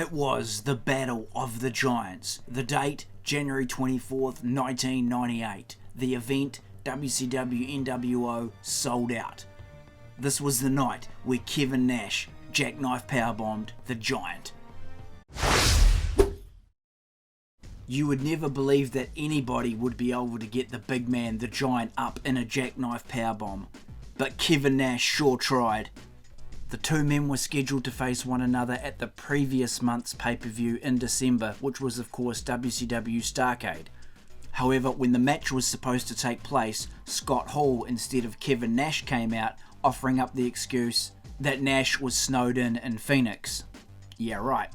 It was the Battle of the Giants. The date, January 24th, 1998. The event, WCW NWO Sold Out. This was the night where Kevin Nash jackknife powerbombed the Giant. You would never believe that anybody would be able to get the big man, the Giant, up in a jackknife powerbomb. But Kevin Nash sure tried. The two men were scheduled to face one another at the previous month's pay-per-view in December, which was of course WCW Starrcade. However, when the match was supposed to take place, Scott Hall instead of Kevin Nash came out, offering up the excuse that Nash was snowed in Phoenix. Yeah, right.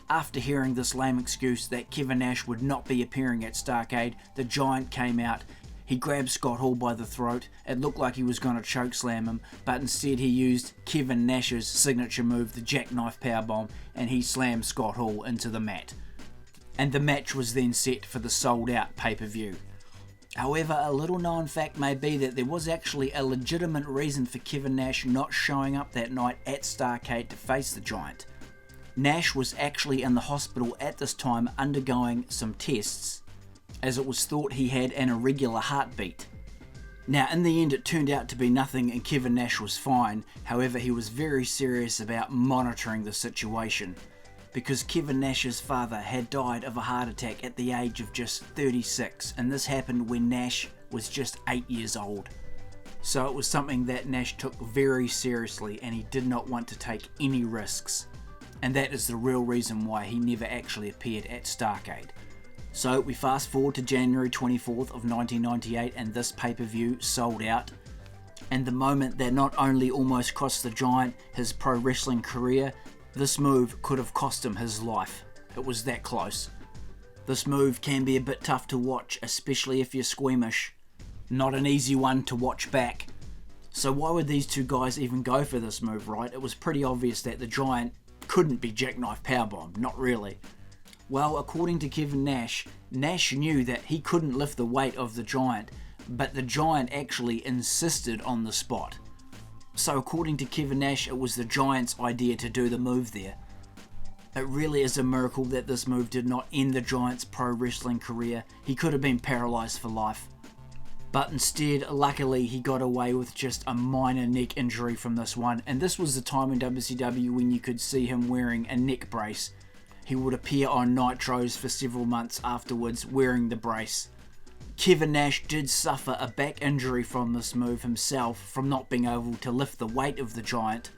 After hearing this lame excuse that Kevin Nash would not be appearing at Starrcade, the Giant came out. He grabbed Scott Hall by the throat. It looked like he was going to chokeslam him, but instead he used Kevin Nash's signature move, the jackknife powerbomb, and he slammed Scott Hall into the mat. And the match was then set for the Sold Out pay-per-view. However, a little known fact may be that there was actually a legitimate reason for Kevin Nash not showing up that night at Starrcade to face the Giant. Nash was actually in the hospital at this time undergoing some tests, as it was thought he had an irregular heartbeat. Now, in the end, it turned out to be nothing and Kevin Nash was fine. However, he was very serious about monitoring the situation, because Kevin Nash's father had died of a heart attack at the age of just 36, and this happened when Nash was just 8 years old. So it was something that Nash took very seriously, and he did not want to take any risks. And that is the real reason why he never actually appeared at Starrcade. So we fast forward to January 24th of 1998 and this pay-per-view sold out. And the moment that not only almost cost the Giant his pro wrestling career, this move could have cost him his life. It was that close. This move can be a bit tough to watch, especially if you're squeamish. Not an easy one to watch back. So why would these two guys even go for this move, right? It was pretty obvious that the Giant couldn't be jackknife powerbomb, not really. Well, according to Kevin Nash, Nash knew that he couldn't lift the weight of the Giant, but the Giant actually insisted on the spot. So according to Kevin Nash, it was the Giant's idea to do the move there. It really is a miracle that this move did not end the Giant's pro wrestling career. He could have been paralysed for life. But instead, luckily, he got away with just a minor neck injury from this one, and this was the time in WCW when you could see him wearing a neck brace. He would appear on Nitros for several months afterwards wearing the brace. Kevin Nash did suffer a back injury from this move himself, from not being able to lift the weight of the Giant.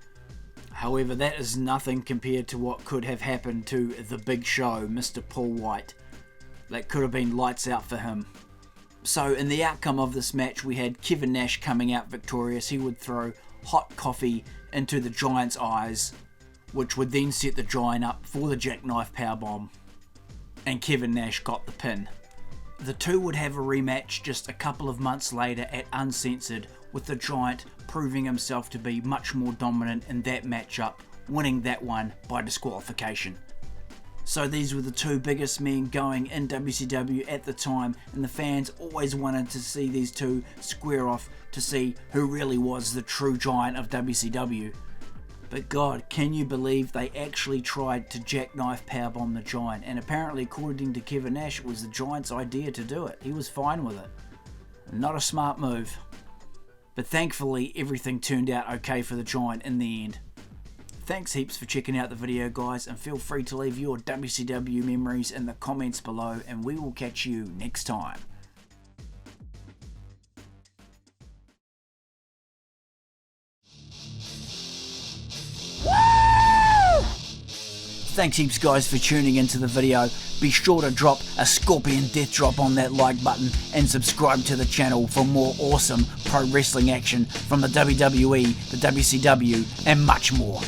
However, that is nothing compared to what could have happened to the Big Show, Mr. Paul White. That could have been lights out for him. So in the outcome of this match, we had Kevin Nash coming out victorious. He would throw hot coffee into the Giant's eyes, which would then set the Giant up for the jackknife powerbomb, and Kevin Nash got the pin. The two would have a rematch just a couple of months later at Uncensored, with the Giant proving himself to be much more dominant in that matchup, winning that one by disqualification. So these were the two biggest men going in WCW at the time, and the fans always wanted to see these two square off to see who really was the true Giant of WCW. But God, can you believe they actually tried to jackknife powerbomb the Giant? And apparently, according to Kevin Nash, it was the Giant's idea to do it. He was fine with it. Not a smart move. But thankfully, everything turned out okay for the Giant in the end. Thanks heaps for checking out the video, guys, and feel free to leave your WCW memories in the comments below, and we will catch you next time. Thanks heaps, guys, for tuning into the video. Be sure to drop a scorpion death drop on that like button and subscribe to the channel for more awesome pro wrestling action from the WWE, the WCW, and much more.